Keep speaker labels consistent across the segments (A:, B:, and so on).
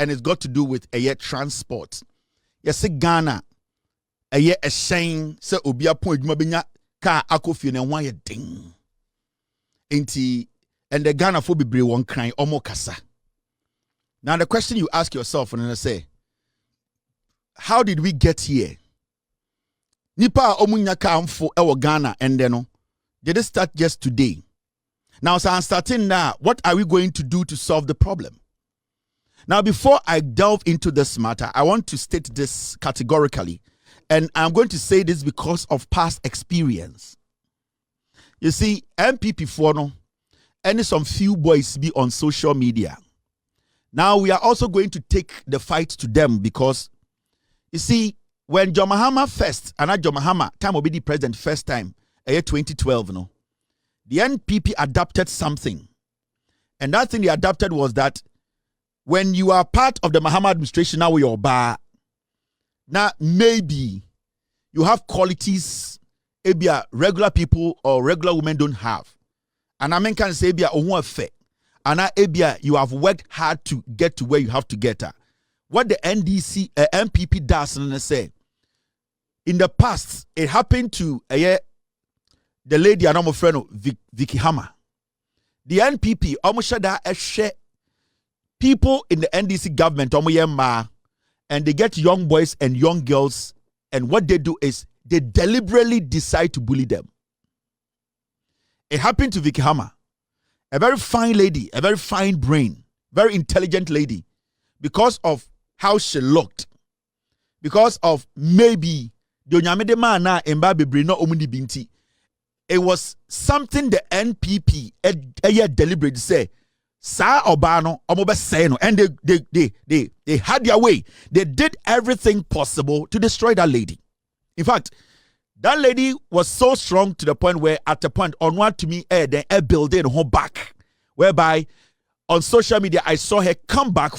A: and it's got to do with transport. Yes, Ghana, a shame, so Obia point Mabina car Akofio and why a ding. Inti, and the Ghana for be one crying omo kasa. Now the question you ask yourself when I say, how did we get here? Nipa omunya kamfo ewo Ghana and then did it start just today? Now, so I'm starting now. What are we going to do to solve the problem? Now, before I delve into this matter, I want to state this categorically. And I'm going to say this because of past experience. You see, NPP for no, and some few boys be on social media. Now, we are also going to take the fight to them because, you see, when John Mahama first, and not John Mahama, time will be the president first time, year 2012, no, the NPP adopted something. And that thing they adopted was that when you are part of the Mahama administration, now you're bar. Now, maybe you have qualities maybe regular people or regular women don't have. And I mean, can say maybe you have worked hard to get to where you have to get at. What the NPP does, and say, in the past, it happened to the lady and I'm a friend of Vicky Hammer. The NPP almost share people in the NDC government and they get young boys and young girls, and what they do is they deliberately decide to bully them. It happened to Vicky Hammer, a very fine lady, a very fine brain, very intelligent lady, because of how she looked, because of maybe it was something the NPP deliberately say, Sa Obano, and they had their way. They did everything possible to destroy that lady. In fact, that lady was so strong to the point where, at a point, on what to me, they building her back, whereby on social media I saw her come back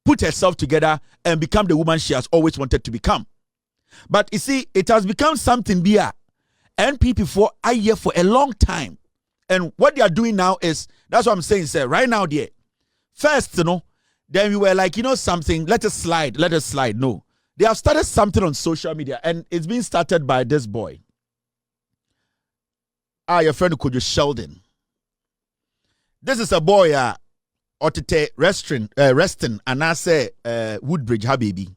A: put herself together and become the woman she has always wanted to become. But you see, it has become something bigger. NPP for a year for a long time. And what they are doing now is, that's what I'm saying, sir, right now, there. First, then we were like, something, let us slide. No. They have started something on social media, and it's being started by this boy. Your friend Kojo Sheldon. This is a boy, otchere resting, and I say, Woodbridge, Habibi.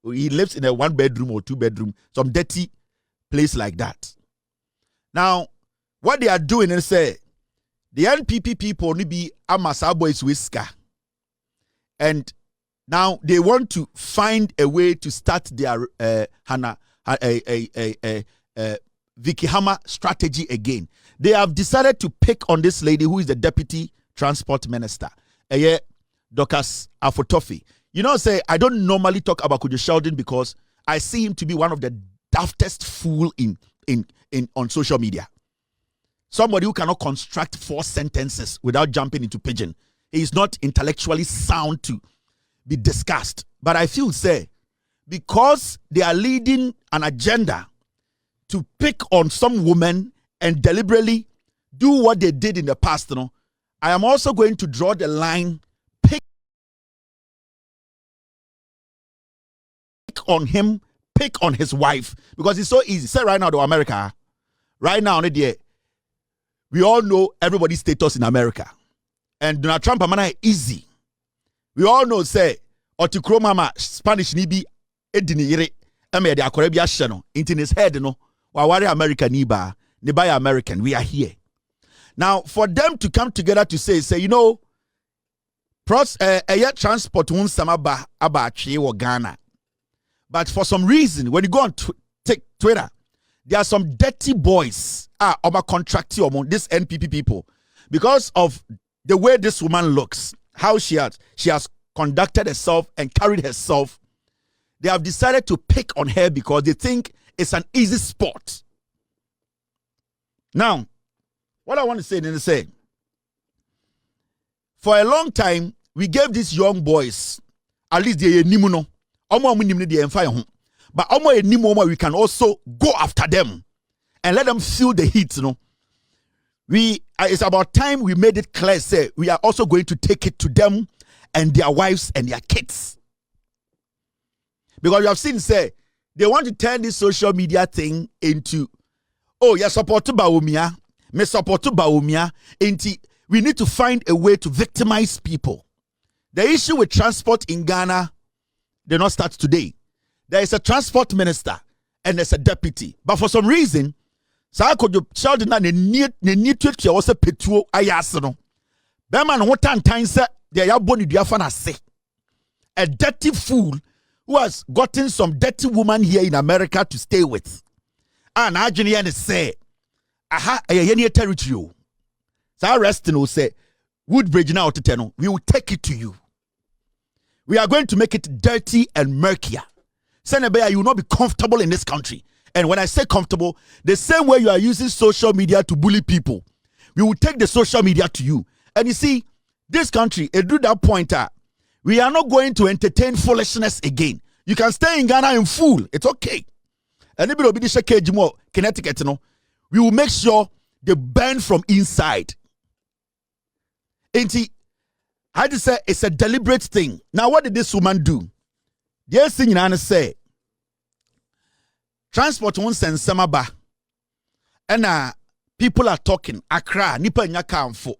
A: He lives in a 1-bedroom or 2-bedroom, some dirty place like that. Now, what they are doing is say the NPP people need be Amasa boys whisker, and now they want to find a way to start their Vicky Hammer strategy again. They have decided to pick on this lady who is the deputy transport minister, Dorcas Afotofi. Say I don't normally talk about Kojo Sheldon because I see him to be one of the daftest fool on social media. Somebody who cannot construct 4 sentences without jumping into pidgin. He is not intellectually sound to be discussed. But I feel, because they are leading an agenda to pick on some women and deliberately do what they did in the past, I am also going to draw the line, pick on him, pick on his wife, because it's so easy. Say right now, to America, right now, we all know everybody's status in America. And Donald Trump, easy. We all know, Otikro mama, Spanish nibi, edini yere, eme de akorebia sheno, into his head, wawari America niba, niba American, we are here. Now, for them to come together to say, transport won sama aba atche wo Ghana. But for some reason, when you go on Twitter, there are some dirty boys contracting among these NPP people because of the way this woman looks, how she has conducted herself and carried herself. They have decided to pick on her because they think it's an easy sport. Now, what I want to say is for a long time, we gave these young boys, at least they nimuno, but we can also go after them and let them feel the heat. It's about time we made it clear, we are also going to take it to them and their wives and their kids. Because you have seen, say, they want to turn this social media thing into, oh, you support Bawumia, me support Bawumia, into we need to find a way to victimize people. The issue with transport in Ghana did not start today. There is a transport minister and there's a deputy. But for some reason, Kojo Sheldon and the need to was a petuo ayasano. Beman what time said they are boni diafana say. A dirty fool who has gotten some dirty woman here in America to stay with. And Argentinian say, aha, a yeni territory. So arresting will say, Woodbridge now to tell we will take it to you. We are going to make it dirty and murkier. Senebeya, you will not be comfortable in this country. And when I say comfortable, the same way you are using social media to bully people, we will take the social media to you. And you see, this country, it do that point, we are not going to entertain foolishness again. You can stay in Ghana and fool. It's okay. And if it be the Connecticut, we will make sure they burn from inside. And I just say it's a deliberate thing. Now, what did this woman do? The thing you say, transport won't send Samaba. And people are talking. Accra, Nipa Nyakamfo.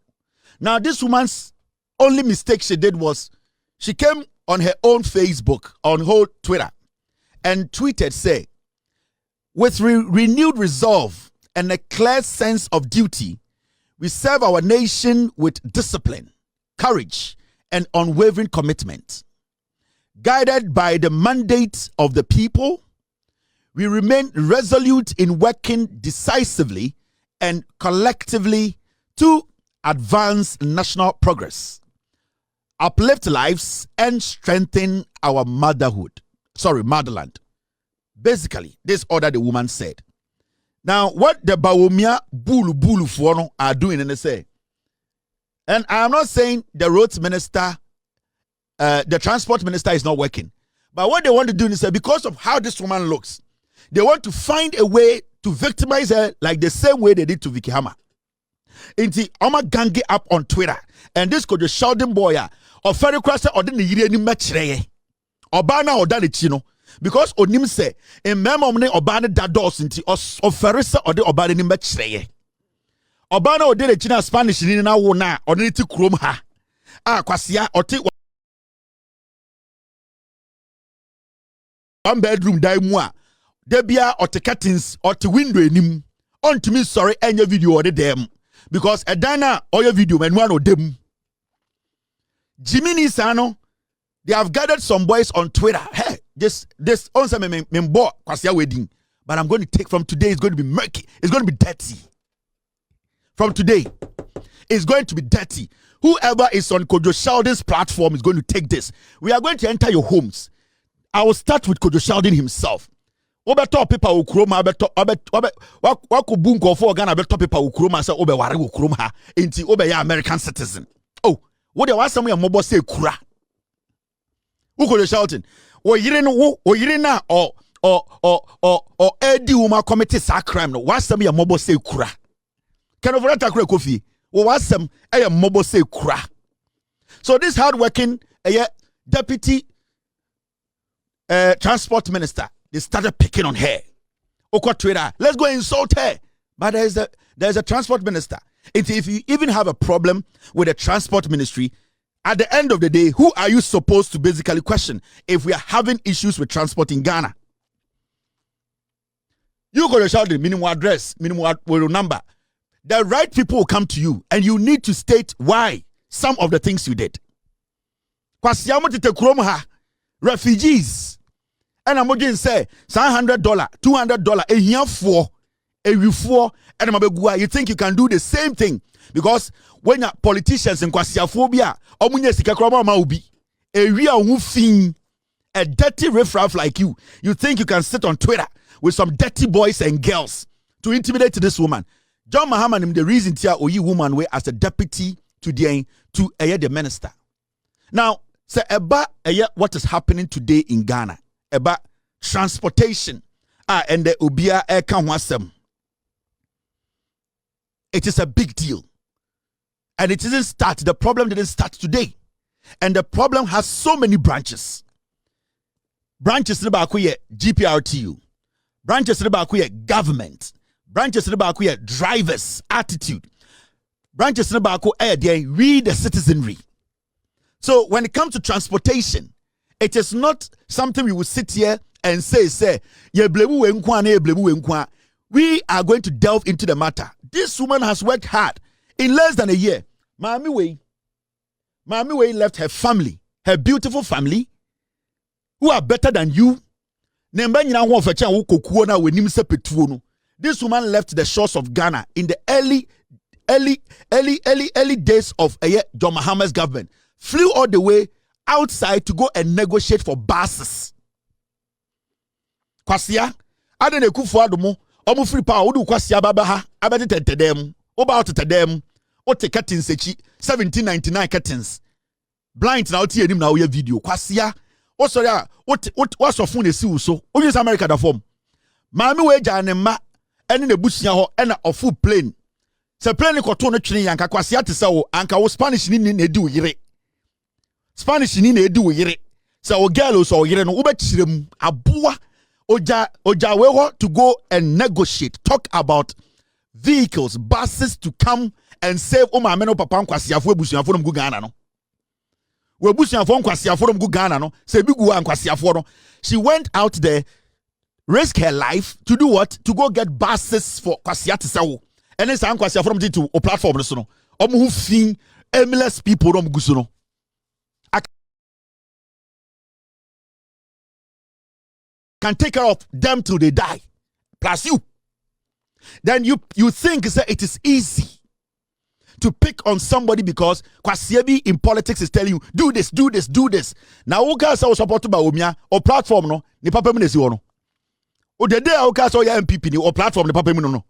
A: Now, this woman's only mistake she did was she came on her own Facebook, on her Twitter, and tweeted, say, with renewed resolve and a clear sense of duty, we serve our nation with discipline, courage, and unwavering commitment. Guided by the mandate of the people, we remain resolute in working decisively and collectively to advance national progress, uplift lives, and strengthen our motherland. Basically, this order the woman said. Now, what the Bawumia bulu for are doing, and they say, and I'm not saying the roads minister, the transport minister is not working, but what they want to do is say, because of how this woman looks, they want to find a way to victimize her like the same way they did to Vicky Hammer. Inti Oma gangi up on Twitter, and this could just Sheldon boy, or Ferry Crasser or the Yiri Matchreye, or Bana or Danny Chino. Because Onim say, in Memomne Obana Dados into of Ferrisa or the Obani Matchreye. Obana or did a China Spanish in our wona or need to chrome her. Kwasia or take 1 bedroom die moi. Debia or the curtains or the window in him. On to me, sorry, and your video or the them. Because a dana or your video and one of them. Jimmy Nisano, they have gathered some boys on Twitter. Hey, this also member Kwasia wedding. But I'm going to take from today, it's going to be murky. It's going to be dirty. From today, it's going to be dirty. Whoever is on Kojo Sheldon's platform is going to take this. We are going to enter your homes. I will start with Kojo Sheldon himself. Obeto paper ukroma waku bunko for Ghana beto paper ukroma say obe ware ukroma ha enti obe ya American citizen. Oh, what the was some ya mobo say kura. Uko shouting. O yire na or edi uma committee sa crime no. Was some ya mobo say kura. Ken Ofori Atta kura kofi. O was some ya mobo say kura. So this hardworking deputy transport minister, they started picking on her. Okwa Twitter, let's go insult her. But there's a transport minister. If you even have a problem with the transport ministry, at the end of the day, who are you supposed to basically question if we are having issues with transport in Ghana? You go to shout the minimum address, minimum number. The right people will come to you and you need to state why some of the things you did. Refugees. And I'm going to say, $100, $200, a year for and you think you can do the same thing because when your politicians in Kwasiaphobia, a dirty riffraff like you think you can sit on Twitter with some dirty boys and girls to intimidate this woman. John Mahamadu, the reason here Oyi woman way as a deputy to the minister. Now, say about what is happening today in Ghana. About transportation and the Ubia air wasem. It is a big deal. And it didn't start, the problem didn't start today. And the problem has so many branches. Branches in the back GPRTU. Branches in the back government. Branches in the back drivers attitude. Branches in the back we the citizenry. So when it comes to transportation, it is not something we will sit here and say, we are going to delve into the matter. This woman has worked hard in less than a year. Mami Way left her family, her beautiful family, who are better than you. This woman left the shores of Ghana in the early days of John Mahama's government. Flew all the way outside to go and negotiate for buses. Kwasia, Addo Akufo Addo omu free power udu Kwasia babaha abeti tetedem oba tetedem ote curtains echi 1799 curtains blind na oti enim na oye video Kwasia o sorry a what phone esi uso o use America da form maami we gya ne ma ene na busia ho ena ofu plane se plane ko to no twene yanka Kwasia te se wo anka wo Spanish ni na edi wo yire Spanish ni na edi wo yire se o girl so wo yire no wo be kirem aboa Oja to go and negotiate, talk about vehicles, buses to come and save Omameno Papa Kwasiafo Busiafo from Ghana no. We Busiafo Kwasiafo from Ghana no. Say Bigu and Kwasiafo no. She went out there, risk her life to do what? To go get buses for Kwasiate Sawo. And then San Kwasiafo from to a platform no. Who fin aimless people from Gusuno. Can take care of them till they die, plus you. Then you think that it is easy to pick on somebody because Kwasiebi in politics is telling you do this, do this, do this. Now Oka so supported by Bawumia or platform no ni papa mi no. O the day Oka so ya NPP ni or platform ni papa mi no.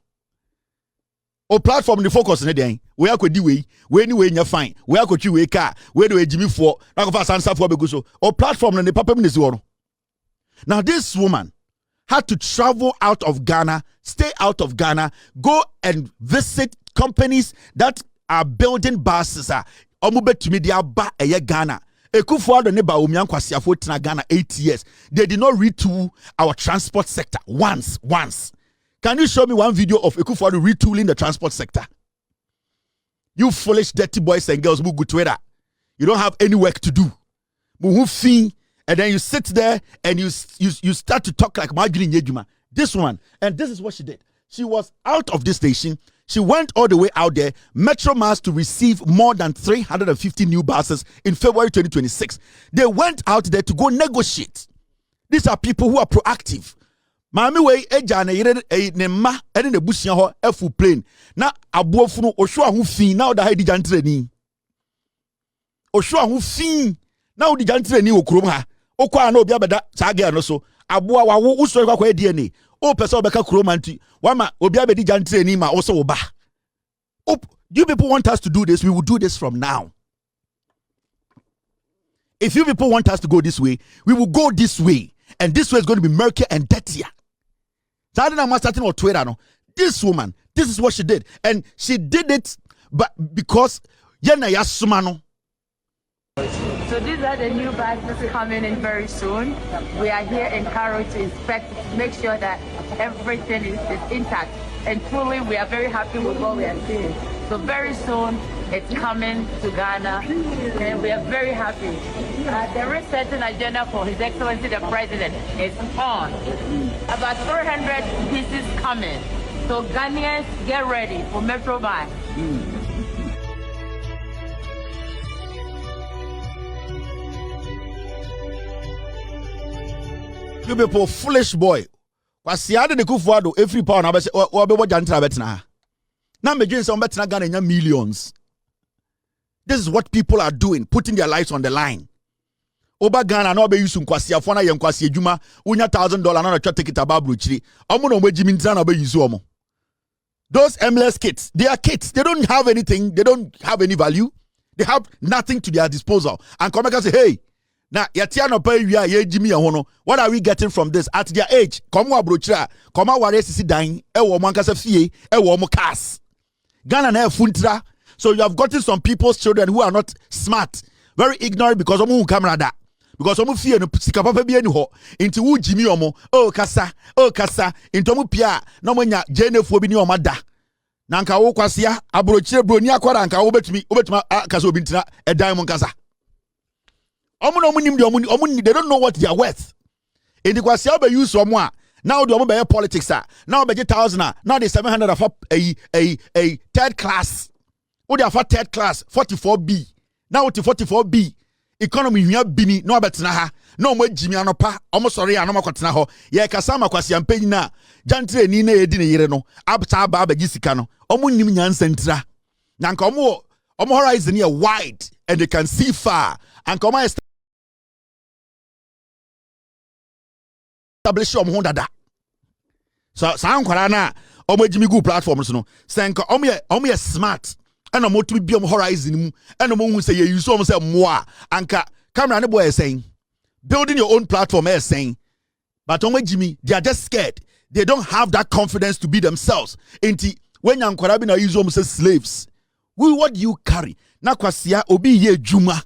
A: O platform ni focus ne den. We akodi we ni we nya fine. We akotwi we car. We do ejimi for. Na ko fa sansa for be so. O platform ni papa mi no. Now, this woman had to travel out of Ghana, stay out of Ghana, go and visit companies that are building buses. Omube to media ba Ghana. Akufo Addo ne Bawumia Kwasiafo tina Ghana 8 years. They did not retool our transport sector once. Can you show me one video of Akufo Addo retooling the transport sector? You foolish, dirty boys and girls who go to Twitter. You don't have any work to do. And then you sit there and you start to talk like Marjorie Nyejuma. This one, and this is what she did. She was out of this station. She went all the way out there, Metro Mass, to receive more than 350 new buses in February 2026. They went out there to go negotiate. These are people who are proactive. Mami we eja na yire ne ma ene ne busia ho afu plane. Na abofu no ohwa ho fin na oda ha di jantre ni. Ohwa ho fin na odi jantre ni okrom ha. Okwa na obi abeda saage no so aboa wa wo usoro kwa DNA o pese obeka kromanti wama obi abedi jantre ni ma o so oba. You people want us to do this, we will do this from now. If you people want us to go this way, we will go this way, and this way is going to be murkier and dirtier. Starting on Twitter no. This woman, this is what she did, and she did it but because yena yasumano.
B: So these are the new buses coming in very soon. We are here in Cairo to inspect, to make sure that everything is intact. And truly, we are very happy with what we are seeing. So very soon, it's coming to Ghana, and we are very happy. The resetting agenda for His Excellency the President is on. About 300 pieces coming. So Ghanaians, get ready for Metro Bus.
A: You people foolish boy. Kwasi Addo Akufo Addo every pound abese obebo jantra betina. Na medwin say betina Ghana nya millions. This is what people are doing, putting their lives on the line. Oba Ghana na obe use nkwasi afo na ye nkwasi adwuma unya $1,000 na twa ticket ababro chiri. Omo no mogimi ntra na obe use omo. Those MLS kids, they are kids. They don't have anything, they don't have any value. They have nothing to their disposal. And come back and say, hey, now, what are we getting from this? At their age, come on, brochira, come on, what is dying? Cars. Ghana na funtra. So you have gotten some people's children who are not smart, very ignorant because omo camera da. Because omo fear no sika papa bi ani ho. Inti wu jimi omo, oh kasa, inti omo pia na omo nya jenefuo bi ni omo da. Na nka wo kwasia abrochire broni akwara nka wo betumi kasa obi ntina edan mo nkasa. Omo no nim de omo they don't know what they are worth. Inti kwasia be use omo a now the omo be politics now be 1,000 now the 700 of a third class. Wo dey for third class 44B. Now to 44B economy hia bini no abetena ha na omo agimi anopa omo sori ya no makotena ho ye kasa makwasi ampanyi na jantre ni na edi ne yire no abta ba abagi sika no omo nim nyansa ntira na nka omo horizon here wide and they can see far and come establish omo dada so sankwara na omo agimi go platforms no senka omo ye smart and omo to be horizon mu and omo hu say you use omo say moa anka camera ne boy saying building your own platform is saying but omo Jimmy they are just scared. They don't have that confidence to be themselves. Enti when yankwara bi na use omo say slaves. What do you carry? Na kwasia obi ye juma.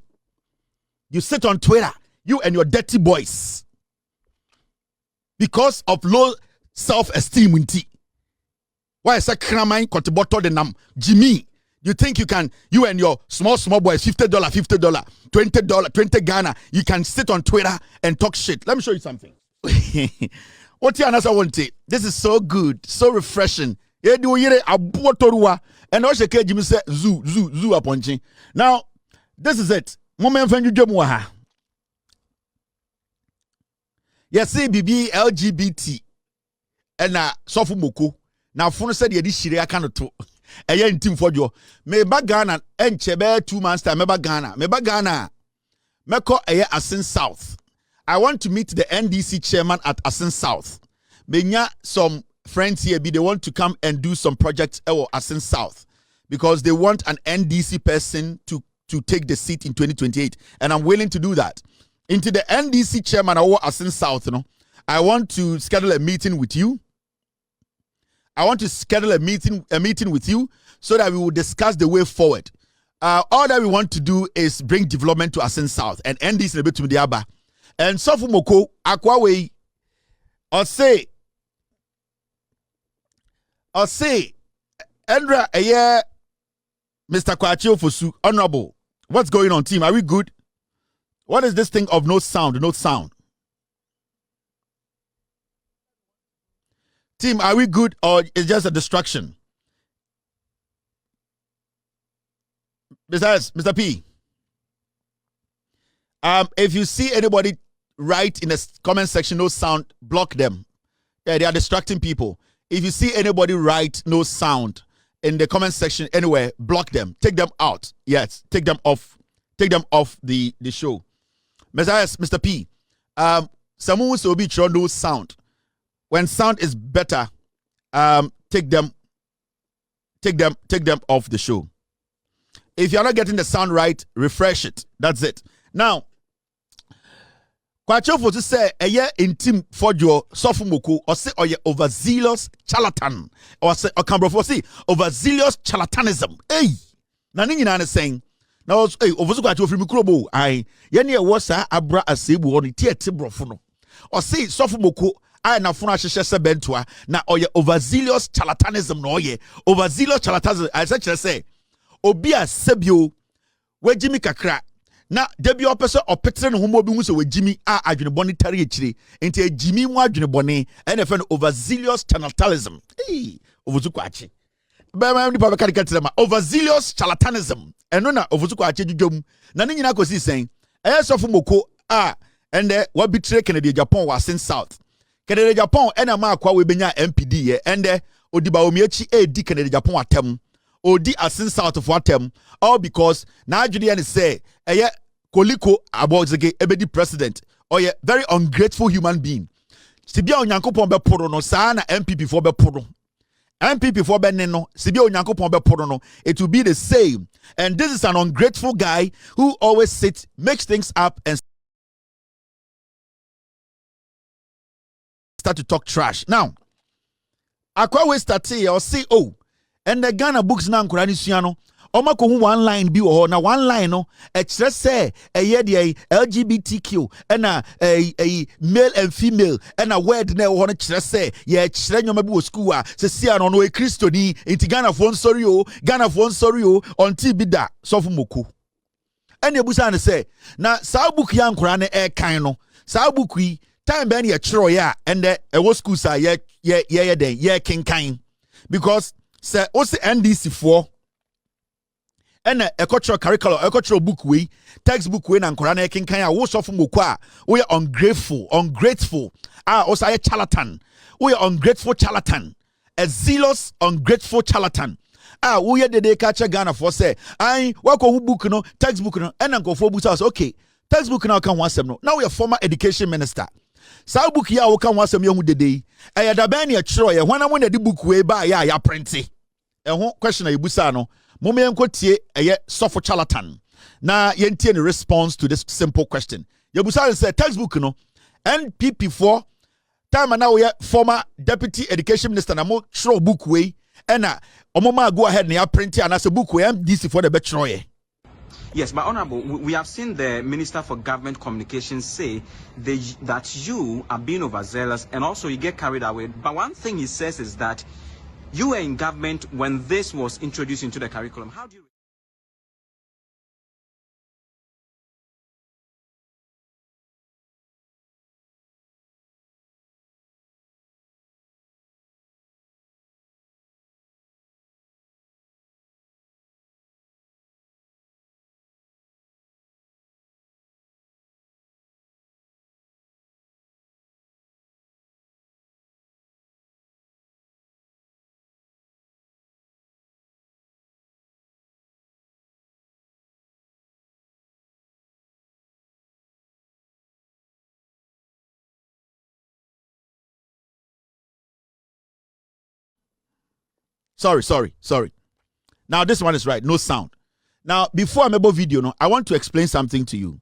A: You sit on Twitter, you and your dirty boys. Because of low self-esteem inti. Why say kramai kotiboto de nam Jimmy? You think you and your small boys, $50, $20, 20 Ghana, you can sit on Twitter and talk shit. Let me show you something. What you answer want to? This is so good, so refreshing. And also Jimmy say zoo upon. Now, this is it. Moment when you do more. Yes, see BB LGBT and sofu moko. Now, phone said you this shiri cannot to. Ntim Fordjour. Me ba Ghana enchebe 2 months time. Me ba Ghana. Meko Asin South. I want to meet the NDC chairman at Asin South. Menya some friends here they want to come and do some projects at Asin South because they want an NDC person to take the seat in 2028, and I'm willing to do that. Into the NDC chairman at Asin South, I want to schedule a meeting with you. I want to schedule a meeting with you so that we will discuss the way forward. All that we want to do is bring development to Asin South and end this in a bit to the Aba. And Sofu Moko, Akwawe, or say, Andra, a year, Mr. Kwaku Fosu, honorable. What's going on, team? Are we good? What is this thing of no sound? Team, are we good or is just a distraction? Mr. P. If you see anybody write in the comment section no sound, block them. Yeah, they are distracting people. If you see anybody write no sound in the comment section anywhere, block them. Take them out. Yes, take them off. Take them off the show. Mr. P. Someone will be no sound. When sound is better, take them off the show. If you're not getting the sound right, refresh it. That's it. Now, Kwaku Annan say eye Ntim Fordjour sofumoko or say oye overzealous charlatan or say okambrofo say overzealous charlatanism. Hey, na ni nyina na saying now hey ofosu Kwaku ofiri mikrobo ai ye ne e wo sa abra asebu on tie brofo no or say sofumoko I na funa hyehyɛ sɛ bentoa na oye overzealous charlatanism no oye overzealous charlatanism I say obi a sebio wagimi kakra na debi opese opetre ne homo bi hu se wagimi a adwene bone tare akire enti agimi mu adwene bone ene fe no overzealous charlatanism ovuzu kwachi ba ma ni pa be kare ma overzealous charlatanism eno na ovuzu kwachi dwodwom na ne nyina kosi sen sofo moko a ende wa bitre Kennedy Agyapong wa Asin South Kennedy Agyapong ena ma akwa we benya MPD ye ende odi Bawumia chi edi Kennedy Agyapong atem odi Asin South for atem all because na adwene ne say koliko abozege ebedi president or ye very ungrateful human being sibia onyankopon be poro no saa na NPP for be poro NPP for be no sibia onyankopon be poro no it will be the same. And this is an ungrateful guy who always sits, makes things up and start to talk trash. Now akwa we start here or say and the Ghana books na nkura ni sua no Omako one line bi wo na one line no e kire say eye de LGBTQ a male and female a word na wo no kire say ye kire nyoma bi wo school a se sia no e Christoni enti Ghana for sorry o until bi da sofu moku ene ebusa ne say na sa book ya nkora ne e kan no sa book yi time ben ye kire ya ende e wo school sa ye kinkan because say o se NDC for and a cultural curriculum, a cultural book we, textbook we, and Korana kinkan a wo sofu moku a we are ungrateful. Also a charlatan. We are ungrateful charlatan. A zealous, ungrateful charlatan. We are the catch Ghana for say, I work on book no, textbook no, and go for books. Okay, textbook now can want some no. Now we are former education minister. Sa book ya wo kan wasem ye hu dede. Da ban ya chiro ye hwana mo na di book we ba ya print. Ho question you busa no. Mome enkotie eye sofo charlatan. Na yentie ni response to this simple question. Ye busa say textbook no NPP for time na we former deputy education minister na mo chiro book we na omoma go ahead na ya print and as a book we MDC for the be chiro ye.
C: Yes, but Honorable, we have seen the Minister for Government Communications say that you are being overzealous and also you get carried away. But one thing he says is that you were in government when this was introduced into the curriculum. How do you...
A: Sorry. Now this one is right, no sound. Now before I make a video, no, I want to explain something to you.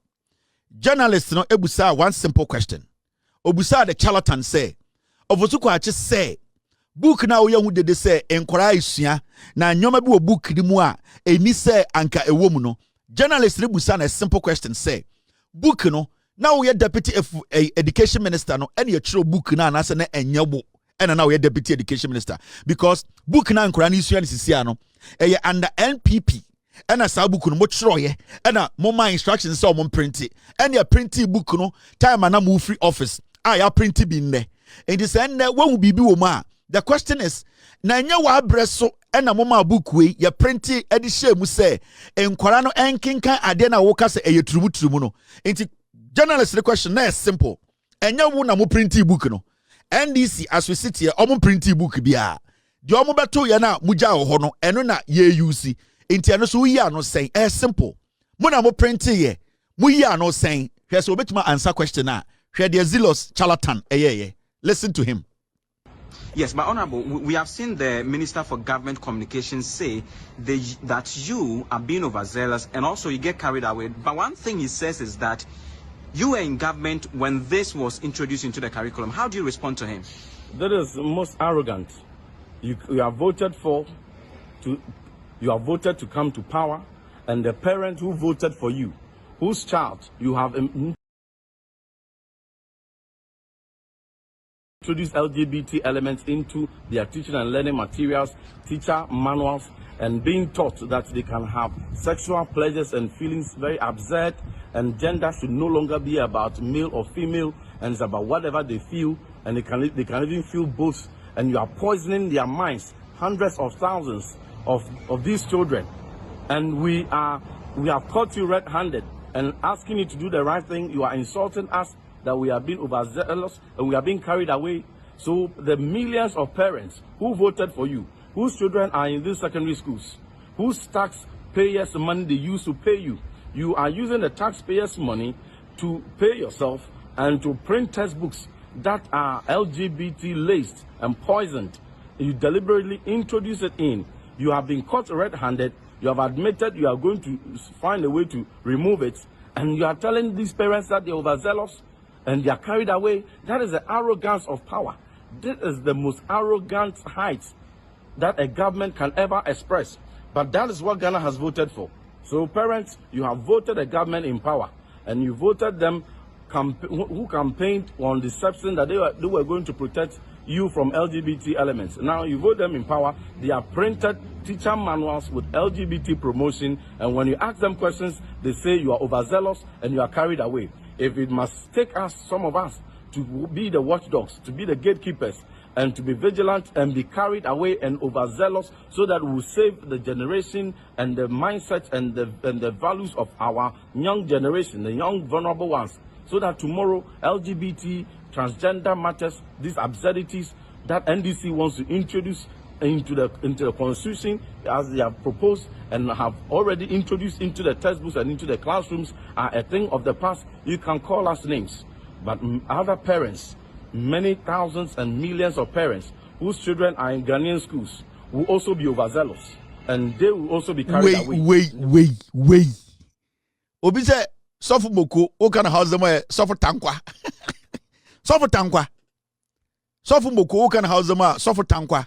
A: Journalists, no, ebusa one simple question. Obusa the charlatan say, Ovosuko ache say, book na oya hu dede say enkora isua na nyoma bi wo book di mu a eni say anka ewo mu no. Journalists ebusa na simple question say, book no na oya deputy education minister no ene ye chiro book na na se na enyebo. And now we are deputy education minister because book na nkora ni isuya ni sisia no under NPP and a sa book no mo chroye and a mo my instructions so mo print it and ya print book no time na move free office ya print bi nne and this and when we bibi wo ma the question is na nya wa abreso and a mo ma book we ya print e di share mu say nkora no enkenkan ade na wo ka say e Tróuble no enti journalist the question na simple enya wo na mo print book no NDC as we sit here, omo printy book bia. Di omo beto ye na muja ho no, eno na ye use. Enti eno so yi ano sen, simple. Mo na mo printy ye. Mu yi ano sen. Hwe so obetuma answer question na. Hwe de zealous charlatan ye. Listen to him.
C: Yes, but Honorable, we have seen the Minister for Government Communications say that you are being overzealous and also you get carried away. But one thing he says is that you were in government when this was introduced into the curriculum. How do you respond to him?
D: That is most arrogant. You are voted to come to power, and the parent who voted for you, whose child you have introduced LGBT elements into their teaching and learning materials, teacher manuals, and being taught that they can have sexual pleasures and feelings very absurd, and gender should no longer be about male or female, and it's about whatever they feel, and they can even feel both, and you are poisoning their minds, hundreds of thousands of these children, and we have caught you red-handed and asking you to do the right thing. You are insulting us that we are being overzealous and we are being carried away. So the millions of parents who voted for you, whose children are in these secondary schools, whose taxpayers' money they use to pay you, you are using the taxpayers' money to pay yourself and to print textbooks that are LGBT-laced and poisoned. You deliberately introduce it in. You have been caught red-handed. You have admitted you are going to find a way to remove it. And you are telling these parents that they are overzealous and they are carried away. That is the arrogance of power. This is the most arrogant height that a government can ever express. But that is what Ghana has voted for. So parents, you have voted a government in power, and you voted them who campaigned on deception that they were going to protect you from LGBT elements. Now you vote them in power, they have printed teacher manuals with LGBT promotion, and when you ask them questions, they say you are overzealous and you are carried away. If it must take us, some of us, to be the watchdogs, to be the gatekeepers, and to be vigilant and be carried away and overzealous so that we will save the generation and the mindset and the values of our young generation, the young vulnerable ones, so that tomorrow LGBT, transgender matters, these absurdities that NDC wants to introduce into the constitution as they have proposed and have already introduced into the textbooks and into the classrooms are a thing of the past. You can call us names, but other parents, many thousands and millions of parents whose children are in Ghanaian schools will also be overzealous, and they will also be carried away.
A: Wait. Obi say suffer moko o kana house them suffer tankwa. Suffer tankwa. Suffer moko o kana house them suffer tankwa.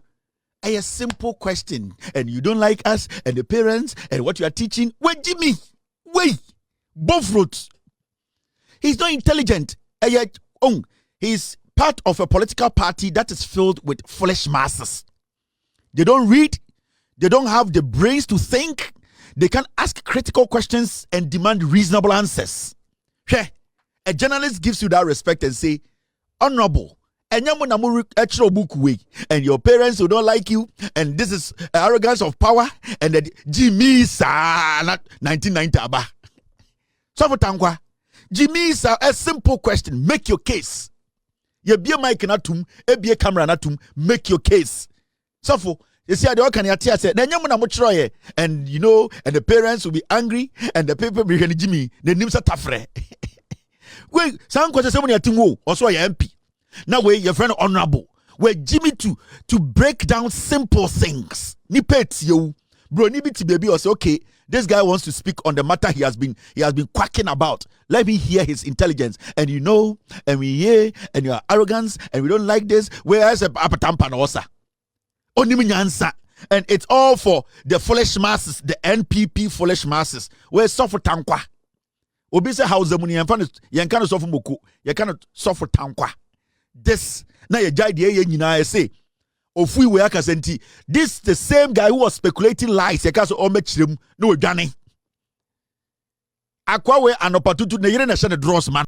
A: A simple question, and you don't like us and the parents and what you are teaching. Wait, Jimmy. Wait. Both roots. He's not intelligent. He's part of a political party that is filled with foolish masses. They don't read. They don't have the brains to think. They can ask critical questions and demand reasonable answers. A journalist gives you that respect and say, honorable, and your parents who don't like you, and this is arrogance of power, and that Jimmy not 1990 aba. So for Tankwa, Jimmy a simple question, make your case. You be a mic natum, be a camera natum, make your case. So for you see, the can you say then you and you know, and the parents will be angry, and the people be Jimmy, the names are tafre. Wait, some question someone you think also your MP. Now where your friend honorable, where Jimmy to break down simple things. Ni pet you, bro. Ni biti baby or say okay. This guy wants to speak on the matter he has been quacking about. Let me hear his intelligence. And you know, and we hear, and your arrogance, and we don't like this. Where's a apatampa nosa? Onimiyansa. And it's all for the foolish masses, the NPP foolish masses. Where suffer tankwa. Obi say house the money and yankano suffer moku. You cannot suffer tankwa. This na ye jai de ye say. Ofui we akasenti. This the same guy who was speculating lies. Ye kaso omechirem no dwane. Akwa we anopatutu na yire na shane draws man.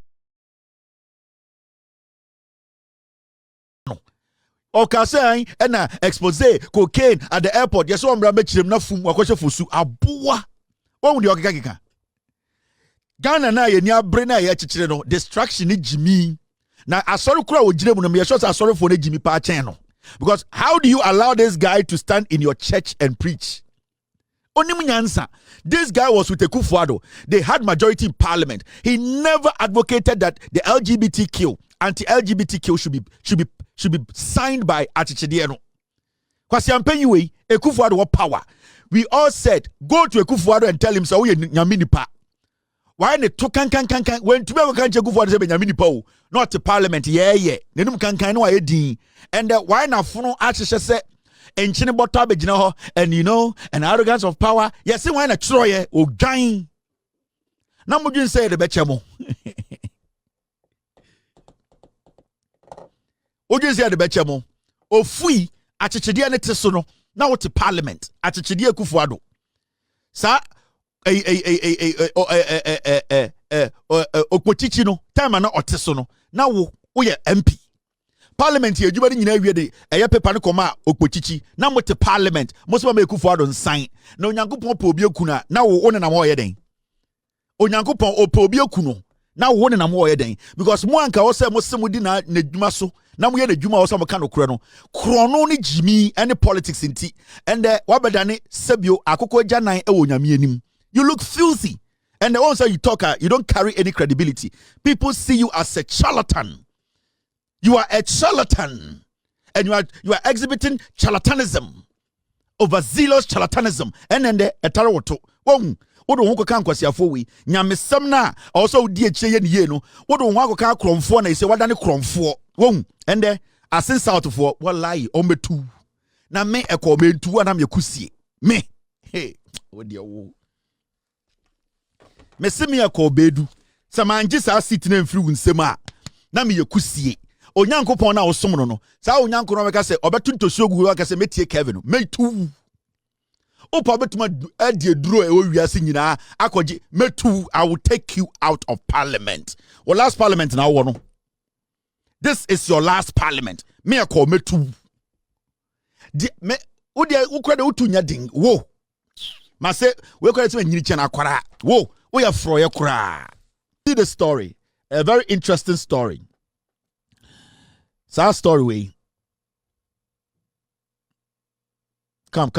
A: Okasai ena expose cocaine at the airport. Yes, so mechirem na fum wakoshe fusu aboa. Wa wudi okeka. Ghana na ye ni abre na ye chichire no distraction ni Jimmy. Na asori kura wo jire mu no me sure asori for na Jimmy pa chen no. Because how do you allow this guy to stand in your church and preach? This guy was with Akufo Addo. They had majority in parliament. He never advocated that the LGBTQ, anti-LGBTQ should be signed by Atchichediano. Because Akufo Addo what power. We all said, go to Akufo Addo and tell him so nyaminipa. Why ne to kan when to be kan Akufo Addo say nyaminipa not to parliament nenum kan no ayedin. And why na funo Atchiche say enchine bottle abegina ho, and you know, an arrogance of power. Yes, why na troye o gan. Na modwin say the bechemo. Odwin say the bechemo. Ofui Atchichede ne te so no. Na what parliament. Atchichede Akufo Addo. Sa okpochichi no time na oteso no. Na wo ye MP. Parliament here, you nyina wie de eye paper no koma okpochichi na mote parliament most ma Akufo Addo nsan na onyankopon pa obi ekuna na wo ne na mo ye den onyankopon opa obi ekuno na wo ne na mo ye den because mo anka wo se mo se mo di na dwuma so na mo ye na dwuma wo se mo ka no krono ne Jimmy any politics nti and wabedane sebio akoko gyanan e wo nyame anim. You look filthy, and the ones that you talk you don't carry any credibility. People see you as a charlatan. You are a charlatan, and you are exhibiting charlatanism, overzealous charlatanism, and then the etarawoto. Odo wonko kan kwasiafo wi nyamesam na also di eche ye no wodo wonko kan kromfo na ise wadane kromfo won ende asen south for wallahi ometu na me ekomentu ana me kusie me Hey, what the wo? Mesimi akobedu. Samanje sa sit na mfiri wunsema. Na me yekusie. Onyankopon na osom no no. Sa onyanko no meka se obetu ntosuo gu ho ka se metie Kevin. Metu. Opa betuma adie duro e owiase nyina akoje metu. I will take you out of parliament. Well, last parliament na wo no. This is your last parliament. Me akọ metu. Me udi ukwede utunya ding. Wo. Ma se we kwede se nyiri chena akwara. Wo, we ya fro ye kura. See the story. A very interesting story. Sad story way. Come.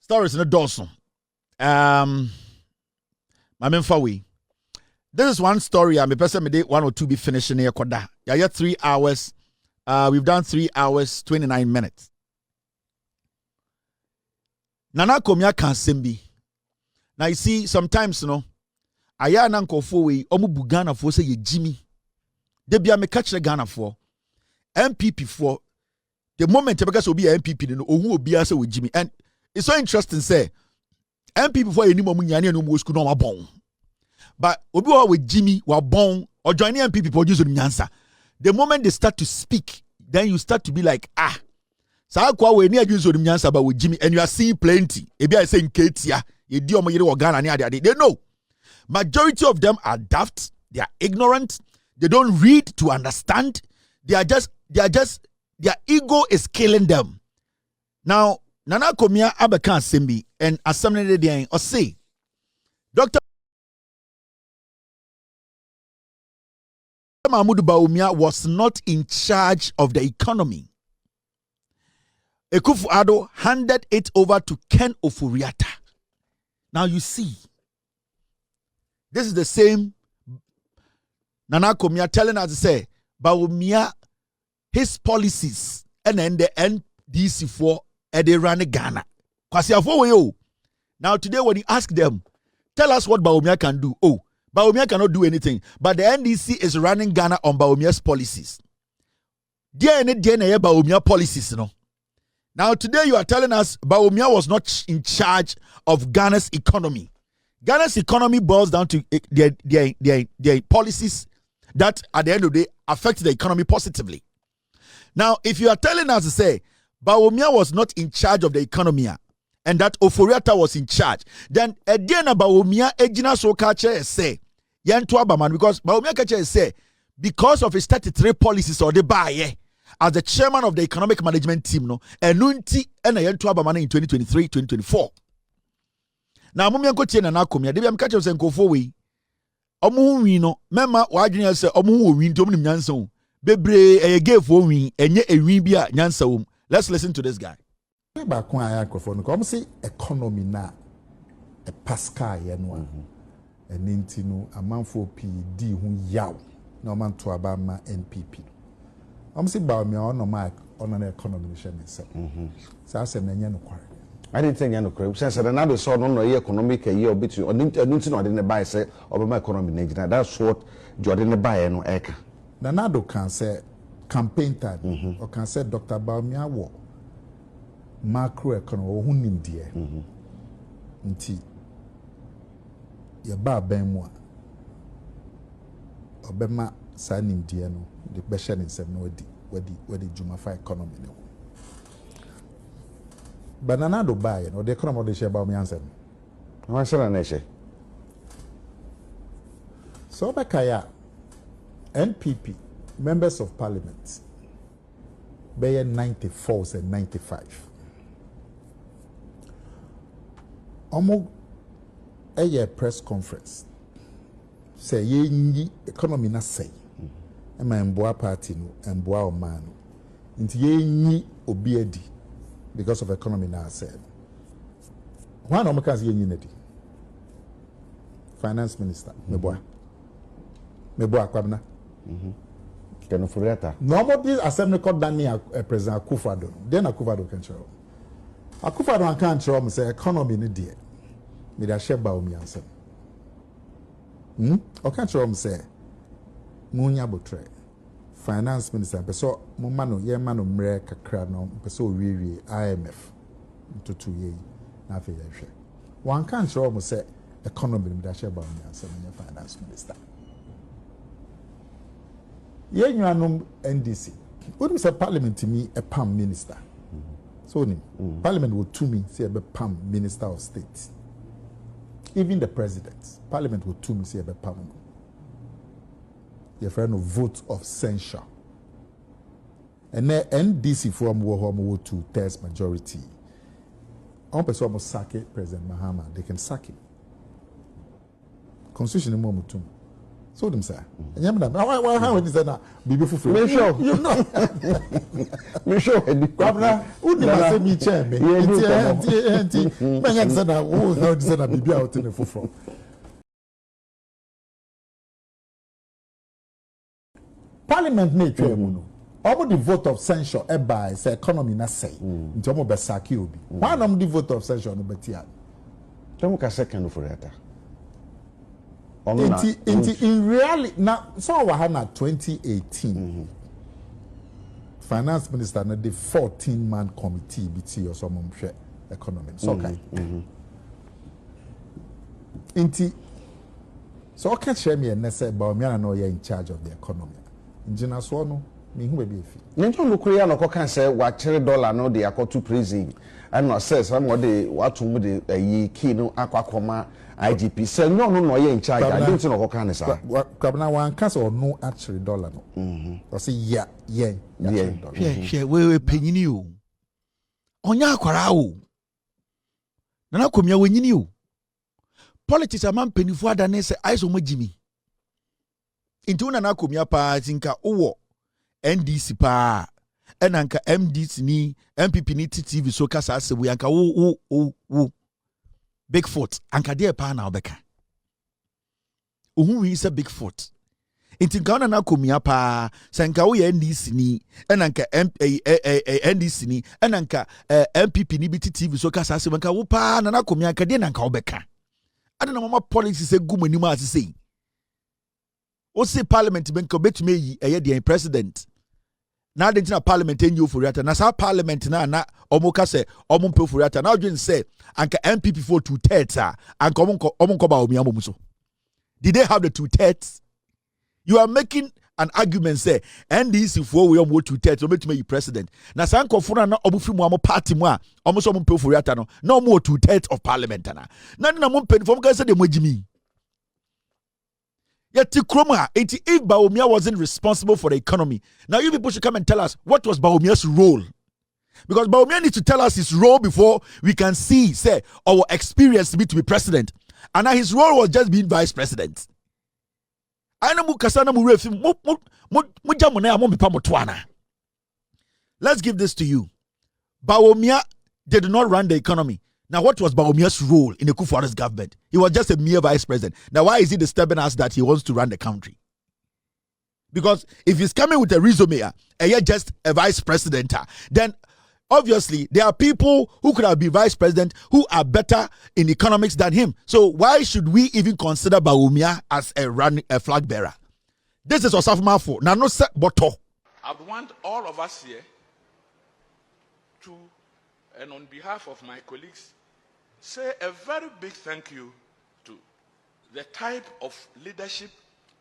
A: Stories in the Dawson. My menfa way. This is one story. I'm a person me day 1 or 2 be finishing here. Koda. Yeah, 3 hours. We've done 3 hours 29 minutes. Nana Akomea can sembi. Now you see sometimes you know. Aya na nkofo we omu bu Ghana for say ye Jimmy. They be me catch the Ghana for NPP for the moment because obi NPP no ohu obi ase we Jimmy. And it's so interesting say NPP for any momu nyane no mo school no mabon. But obi wa with Jimmy wa bon or join the NPP produce nyansa. The moment they start to speak, then you start to be like sa kwa we ni adwunso nyansa ba with Jimmy and you are seeing plenty. Ebi I say nketia ye di omo yere wo Ghana ni ade. They know. Majority of them are daft, they are ignorant, they don't read to understand, their ego is killing them. Now, Nana Akomea Abekan Sembi and Asante Bediatuo or say, Dr. Mahamadu Bawumia was not in charge of the economy. Akufo Addo handed it over to Ken Ofori Atta. Now you see, this is the same Nana Akomea telling us to say, Bawumia, his policies, and then the NDC for they run Ghana. Now today when you ask them, tell us what Bawumia can do. Oh, Bawumia cannot do anything. But the NDC is running Ghana on Bawumia's policies. Dear Bawumia policies, you know. Now today you are telling us Bawumia was not in charge of Ghana's economy. Ghana's economy boils down to their policies that at the end of the day affect the economy positively. Now, if you are telling us to say Bawumia was not in charge of the economy and that Ofori Atta was in charge, then again Bawumia ejina so culture say yentu abaman because Bawumia culture say because of his 33 policies or the buy as the chairman of the economic management team no enunti ena yentu abaman in 2023-2024. Now, Mummy and Coach and Akomea, they am catching some go we. Omu no, Mema, why do you say Omu win to Nyanson? Bebre, a gave for me, and yet a wibia Nyansa. Let's listen to this guy.
E: Kwaku Annan, come see economy na a Pascal Yanwa, and Ntim, a man for PD who yaw, no man to Abama NPP. I'm see Bawumia on my on an economy. So I said, Nanyano quarry.
F: I didn't think you know. Since another saw no economic a year between or didn't buy say or my economy. That's what Jordan buy no eka.
E: Nanado can say campaign time or can say Dr. Bawumia wo macroeconomy or who nim dear. Nti ya ba ben mo obema sa nim dear no the question in sem no wadi jumafa economy no. Banana do buy no the economy of the share Bawumia answer.
F: No answer na she.
E: So Bakaya NPP members of parliament by 94 and 95. Omo a press conference say ye economy na say ema mboa party no mboa o man no nti ye nyi obi adi because of economy now said. One of my unity. Finance Minister, Meboa Kwabena.
F: Ken Ofori Atta.
E: Nobody assembly called Daniel President Akufo Addo. Then Akufo Addo can show. Akufo Addo can't show say economy ni dear. Me da share Bawumia answer. O can't show say Munya Botre finance minister peso mo mano ye mano mre kakra no peso wiwi IMF to 2 years na fe ye hwe wan kan sure mo say economy mi da she ba mi ansem nye finance minister ye nyanom NDC would say parliament me a PAM minister so parliament would to me say a PAM minister of state even the president parliament would to me say a PAM your friend of vote of censure and then NDC from wo to test majority on person almost sack it President Mahama they can sack him constitution mo mutum so them say anyam na why how we say na bibi fufu me sure you know me sure Kwabena udi ma say me chair me enti me say na who how say na bibi out in fufu parliament na etwa mu no omo the vote of censure e by say economy na say nti omo be sack you obi why am the vote of censure no betia
F: Tomu ka second for Atta.
E: In reality, now, so we had 2018. Finance minister na the 14-man committee BT or some economy. So okay. So okay, share me and say Bawumia no in charge of the economy. Engineer so no, me who be fi.
F: Nti lukuri no can say otchere dollar no dey to prison. And no say some dey what mu dey yi key no akwakoma IGP say no in charge. I don't know can say.
E: Kwabena wan case or no otchere dollar no. O say yeah.
A: We penyini o. Onya akwara o. Na Akomea wenyini o. Politics among penifo adane say aiso magimi. Into na Akomea pa tinka owo NDC pa enanka MDC ni NPP ni TV so kasa asebu yanka wo Bigfoot anka de pa na obeka. Ohun wi se Bigfoot. Into na Akomea pa sanka wo NDC ni enanka NDC ni enanka MPP ni TV so kasa asebu yanka wo pa na Akomea anka de nanka obeka. I don't know mama politics say good money as say. O say parliament ben ko betumi eye the president. Na dey na parliament enyi Ofori Atta. Na sa parliament na omo ka say omo mpe Ofori Atta. Na odwen say anka NPP for 2/3 anka omo ko Bawumia momu so. Did they have the 2/3? You are making an argument say NDC for we omo 2/3 o betumi president. Na sa nkofo na omo fi mu amo party mu a omo so omo mpe Ofori Atta no. Na omo 2/3 of parliament na. Na mo mpe from ka say de mogimi. Yet if Bawumia wasn't responsible for the economy, now you people should come and tell us what was Bawumia's role. Because Bawumia needs to tell us his role before we can see, say, our experience to be president. And now his role was just being vice president. Let's give this to you. Bawumia did not run the economy. Now, what was Bawumia's role in the Akufo Addo's government? He was just a mere vice president. Now, why is he disturbing us that he wants to run the country? Because if he's coming with a resume, and you're just a vice president, then obviously there are people who could have been vice president who are better in economics than him. So why should we even consider Bawumia as a flag bearer? This is Osaf Mafo. Now, no set boto.
G: I want all of us here to, and on behalf of my colleagues, say a very big thank you to the type of leadership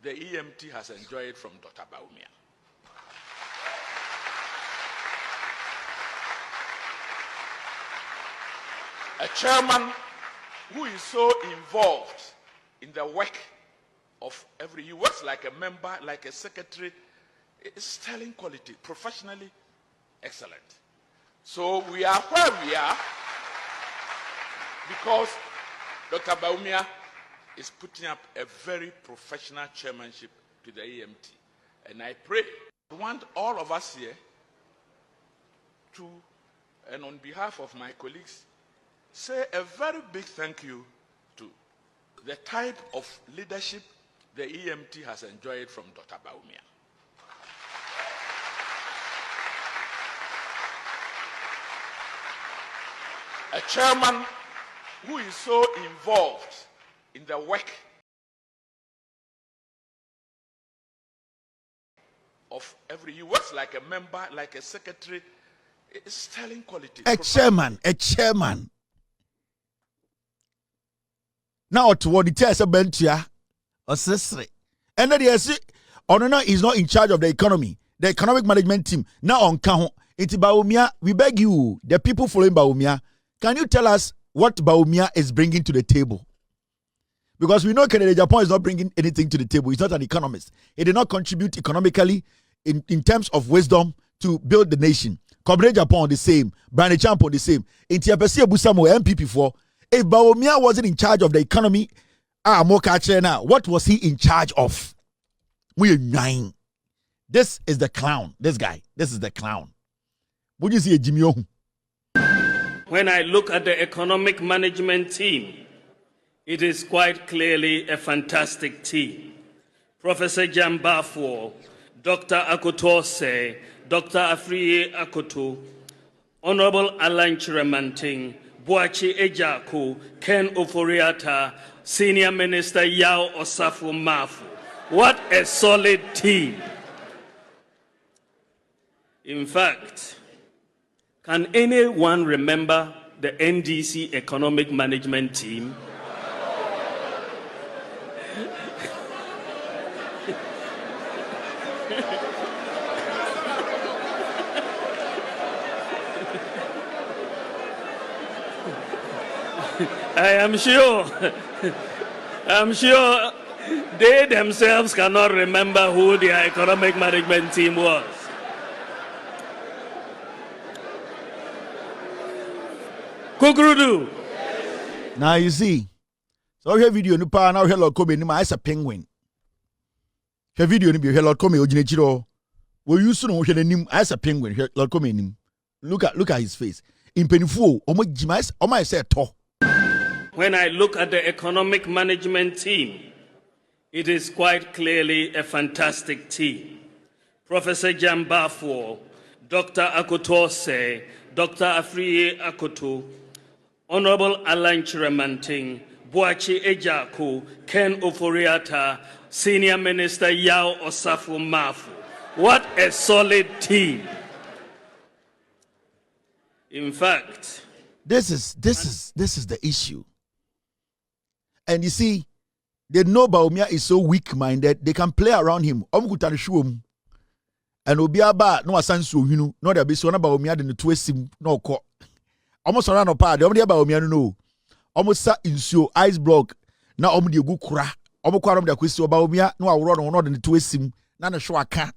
G: the EMT has enjoyed from Dr. Bawumia. A chairman who is so involved in the work of he works like a member, like a secretary. It's sterling quality, professionally excellent. So we are where we are because Dr. Bawumia is putting up a very professional chairmanship to the EMT. And I pray, I want all of us here to, and on behalf of my colleagues, say a very big thank you to the type of leadership the EMT has enjoyed from Dr. Bawumia. A chairman who is so involved in the work of every. He works like a member, like a secretary. It's sterling quality.
A: A chairman. Now to what it is a bentia or sister. And then yes, Onona is not in charge of the economy, the economic management team. Now on Kaho, it's Bawumia. We beg you, the people following Bawumia, can you tell us what Bawumia is bringing to the table? Because we know Kennedy Agyapong is not bringing anything to the table. He's not an economist. He did not contribute economically in terms of wisdom to build the nation. Kwabena Agyapong the same. Brandon Champo the same. Intiapesi Busamo NPP for. If Bawumia wasn't in charge of the economy, otchere now, what was he in charge of? We are nine. This is the clown. This guy. This is the clown. Would you see a Jimmy Ohu?
H: When I look at the economic management team, it is quite clearly a fantastic team. Professor Gyamfi, Dr. Akutose, Dr. Afriye Akoto, Honorable Alan Kyeremanteng, Boakye Agyarko, Ken Ofori Atta, Senior Minister Yao Osafo Mafu. What a solid team. In fact, can anyone remember the NDC economic management team? I'm sure they themselves cannot remember who their economic management team was. Kukurudu.
A: Now you see, so here video ni pa now here Lord Kobe ni ma as a penguin. Here video ni be here Lord Kobe ojinechiro. We use no here nim as a penguin here Lord Kobe nim. Look at his face. In penifo omo jimas omo say to.
H: When I look at the economic management team, it is quite clearly a fantastic team. Professor Gyamfi, Dr. Akutose, Dr. Afriye Akoto, Honorable Alan Kyeremanteng, Boakye Agyarko, Ken Ofori Atta, Senior Minister Yao Osafo Mafu. What a solid team. In fact,
A: this is the issue. And you see, they know Bawumia is so weak-minded, they can play around him. And Obiaba no asansu hinu, no there be so na Bawumia de to esim no ko. Almost around no pa, de omo Bawumia no. Almost sa insuo ice block na omo de gu kura. Omo kwa rom de kwesi Bawumia no awro no de to esim na no hwe aka.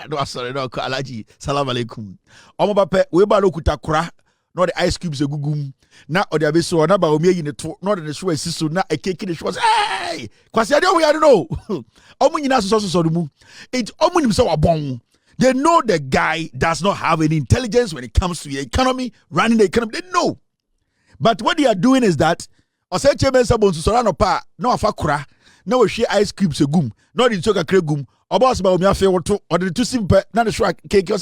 A: No asare no ko alaji. Salam alaikum. Omo ba pe we ba no kuta kura. No the ice cubes gugum na or the so na Bawumia yin to no the show siso na a cake the show hey kwasi ade we know omo nyina so mu it omo nim so wabon. They know the guy does not have any intelligence when it comes to the economy, running the economy. They know. But what they are doing is that otchere ben sabon so no pa na afa kura na we share ice cubes gum no the choka kregum obo so Bawumia fe woto or the two simple na the show cake o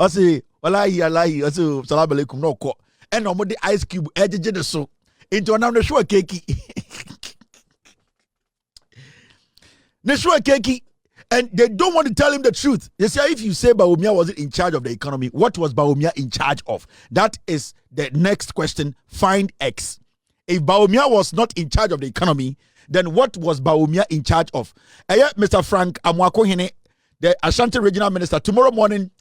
A: say Wallahi, also salam alaikum no ko. And no more the ice cube ejeje de so. Into another show cakey. The show cakey. And they don't want to tell him the truth. They say if you say Bawumia wasn't in charge of the economy, what was Bawumia in charge of? That is the next question. Find X. If Bawumia was not in charge of the economy, then what was Bawumia in charge of? Mr. Frank Amwakohene, the Ashanti Regional Minister, tomorrow morning,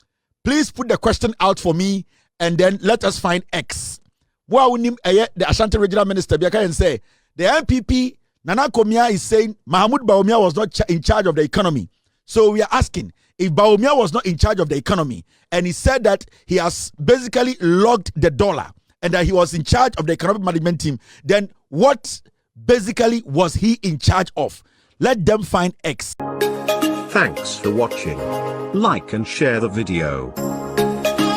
A: please put the question out for me and then let us find X. The Ashanti Regional Minister and say the NPP Akomea is saying Mahamadu Bawumia was not in charge of the economy. So we are asking if Bawumia was not in charge of the economy and he said that he has basically logged the dollar and that he was in charge of the economic management team, then what basically was he in charge of? Let them find X.
I: Thanks for watching. Like and share the video.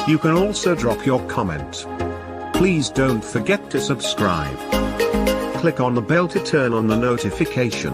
I: You can also drop your comment. Please don't forget to subscribe. Click on the bell to turn on the notification.